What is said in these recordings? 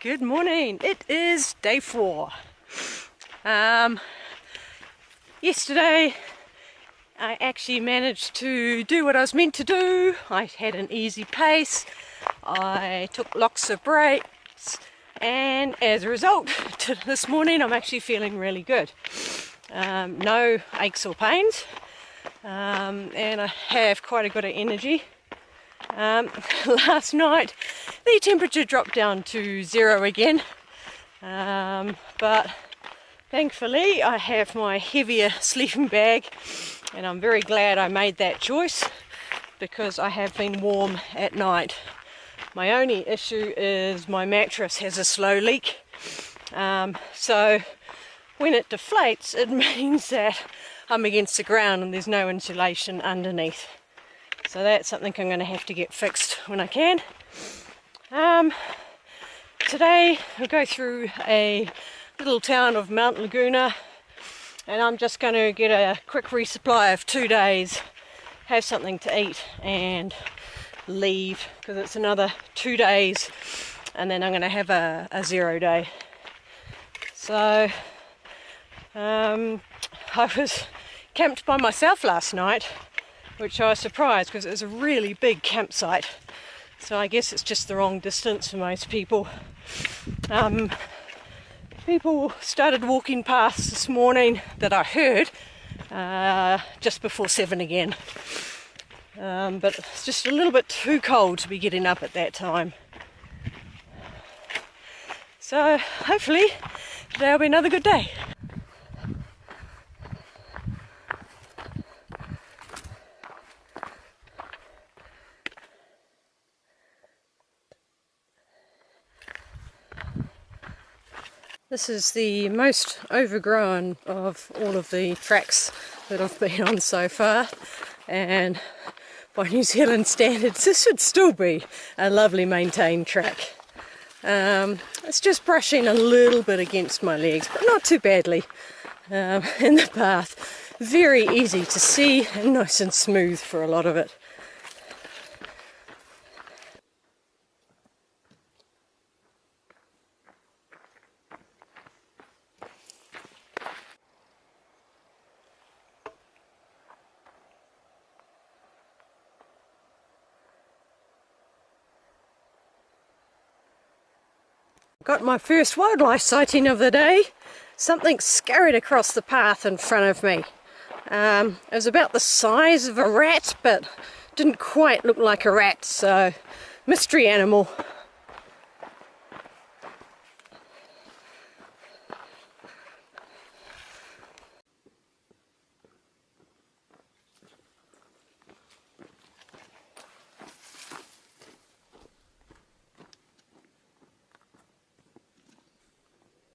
Good morning. It is day 4. Yesterday I actually managed to do what I was meant to do. I had an easy pace. I took lots of breaks, and as a result, this morning I'm actually feeling really good. No aches or pains, and I have quite a good energy. Last night the temperature dropped down to 0 again, but thankfully I have my heavier sleeping bag, and I'm very glad I made that choice because I have been warm at night. My only issue is my mattress has a slow leak, so when it deflates it means that I'm against the ground and there's no insulation underneath. So that's something I'm going to have to get fixed when I can. Today we'll go through a little town of Mount Laguna, and I'm just going to get a quick resupply of 2 days, have something to eat and leave, because it's another 2 days and then I'm going to have a 0 day. So I was camped by myself last night, which I was surprised because it was a really big campsite. So I guess it's just the wrong distance for most people. People started walking past this morning that I heard just before 7 again. But it's just a little bit too cold to be getting up at that time. So hopefully today will be another good day. This is the most overgrown of all of the tracks that I've been on so far, and by New Zealand standards this should still be a lovely maintained track. It's just brushing a little bit against my legs, but not too badly. In the path, very easy to see and nice and smooth for a lot of it. Got my first wildlife sighting of the day. Something scurried across the path in front of me. It was about the size of a rat, but didn't quite look like a rat, so mystery animal.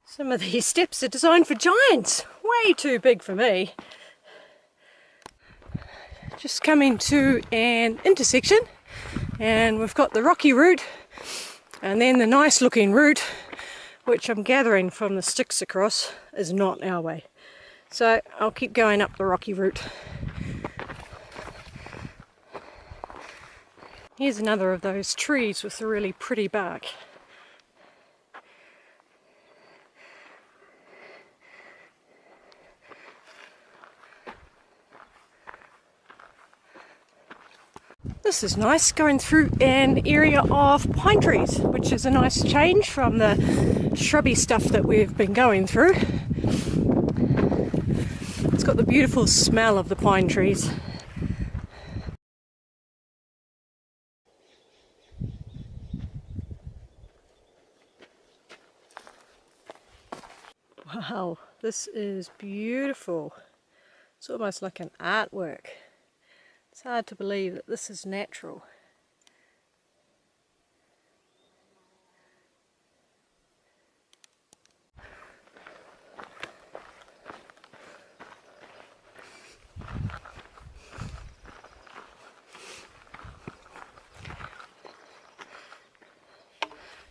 Some of these steps are designed for giants, way too big for me. Just coming to an intersection, and we've got the rocky route and then the nice looking route, which I'm gathering from the sticks across is not our way. So I'll keep going up the rocky route. Here's another of those trees with a really pretty bark. This is nice, going through an area of pine trees, which is a nice change from the shrubby stuff that we've been going through. It's got the beautiful smell of the pine trees. Wow, this is beautiful. It's almost like an artwork. It's hard to believe that this is natural.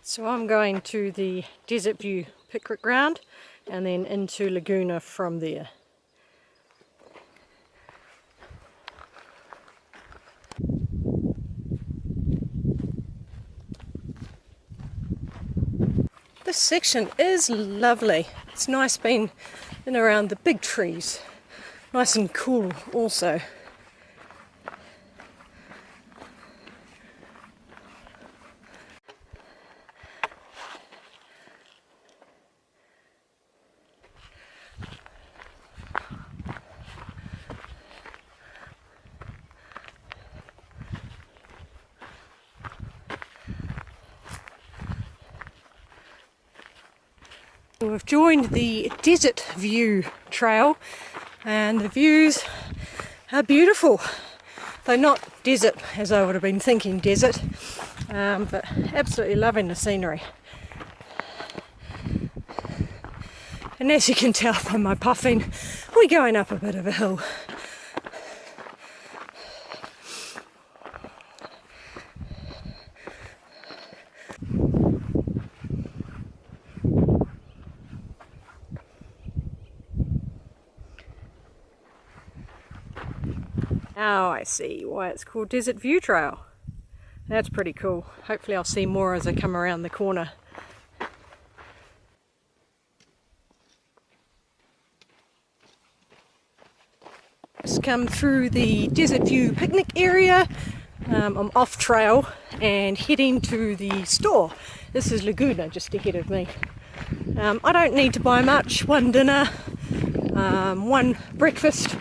So I'm going to the Desert View picnic ground and then into Laguna from there. This section is lovely. It's nice being in around the big trees. Nice and cool also. We've joined the Desert View Trail and the views are beautiful. Though not desert as I would have been thinking desert, but absolutely loving the scenery. And as you can tell from my puffing, we're going up a bit of a hill. Now I see why it's called Desert View Trail. That's pretty cool. Hopefully I'll see more as I come around the corner. Just come through the Desert View picnic area. I'm off trail and heading to the store. This is Laguna just ahead of me. I don't need to buy much. One dinner, one breakfast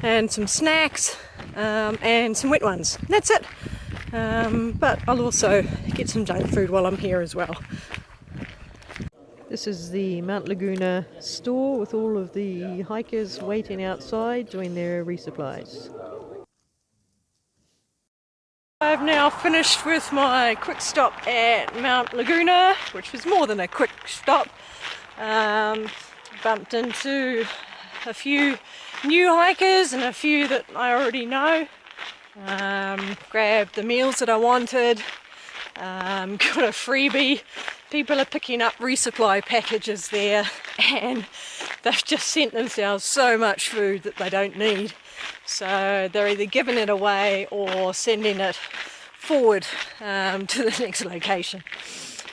and some snacks. And some wet ones. That's it. But I'll also get some junk food while I'm here as well. This is the Mount Laguna store with all of the hikers waiting outside doing their resupplies. I've now finished with my quick stop at Mount Laguna, which was more than a quick stop. Bumped into a few new hikers and a few that I already know. Grabbed the meals that I wanted. Got a freebie. People are picking up resupply packages there and they've just sent themselves so much food that they don't need. So they're either giving it away or sending it forward to the next location.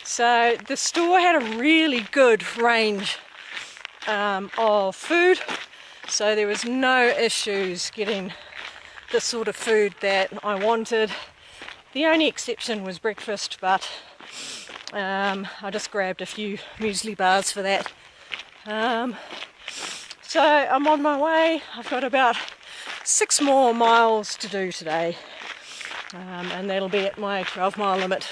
So the store had a really good range of food. So there was no issues getting the sort of food that I wanted. The only exception was breakfast, but I just grabbed a few muesli bars for that. So I'm on my way. I've got about 6 more miles to do today, and that'll be at my 12-mile limit.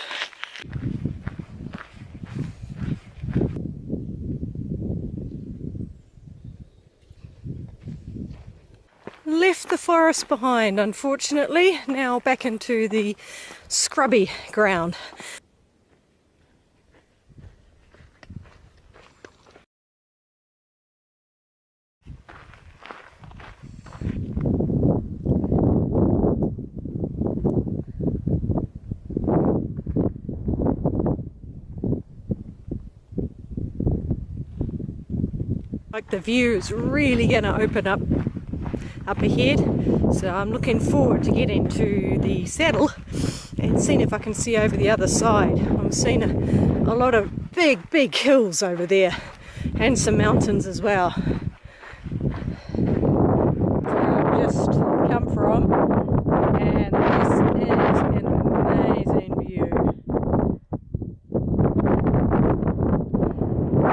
Left the forest behind, unfortunately. Now back into the scrubby ground. Like the view is really going to open up ahead, so I'm looking forward to getting to the saddle and seeing if I can see over the other side. I'm seeing a lot of big hills over there and some mountains as well. Where I've just come from, and this is an amazing view.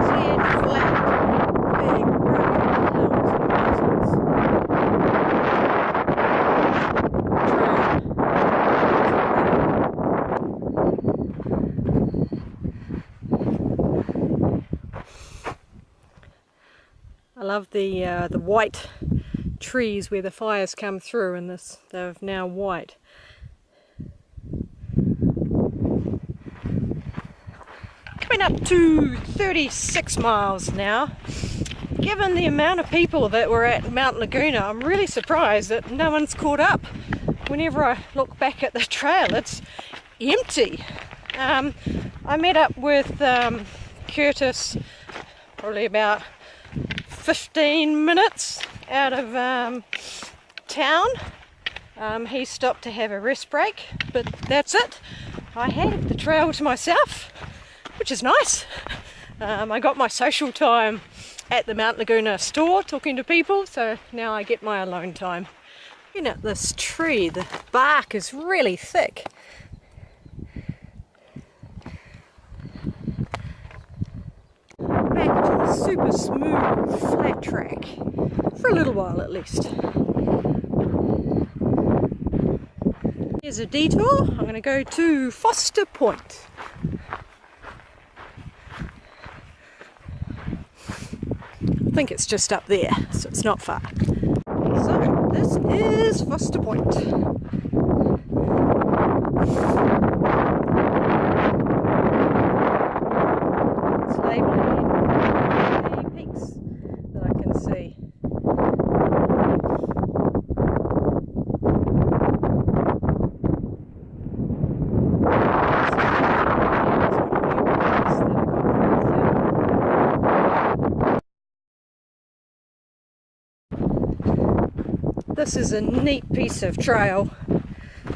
Dead flat, big broken hills and mountains. I love the white trees where the fires come through, and they're now white. Coming up to 36 miles now. Given the amount of people that were at Mount Laguna, I'm really surprised that no one's caught up. Whenever I look back at the trail, it's empty. I met up with Curtis probably about 15 minutes out of town. He stopped to have a rest break, but that's it. I had the trail to myself, which is nice. I got my social time at the Mount Laguna store talking to people, so now I get my alone time. Looking at this tree, the bark is really thick. Back to the super smooth flat track, for a little while at least. Here's a detour. I'm going to go to Foster Point. I think it's just up there, so it's not far. So this is Foster Point. It's labelling the peaks that I can see. This is a neat piece of trail.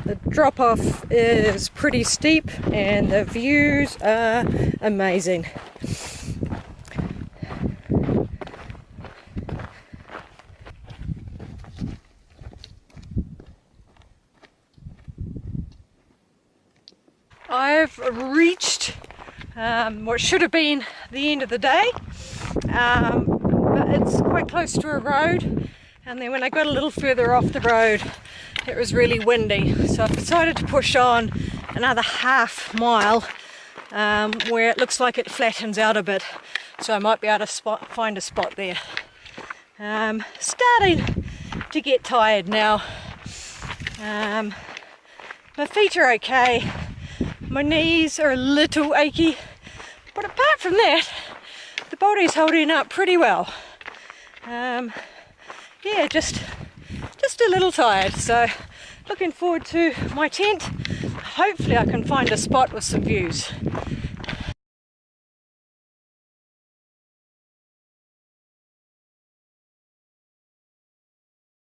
The drop-off is pretty steep and the views are amazing. I've reached what should have been the end of the day, but it's quite close to a road. And then when I got a little further off the road, it was really windy. So I've decided to push on another half mile where it looks like it flattens out a bit. So I might be able to find a spot there. Starting to get tired now. My feet are okay. My knees are a little achy. But apart from that, the body's holding up pretty well. Yeah, just a little tired, so looking forward to my tent. Hopefully I can find a spot with some views.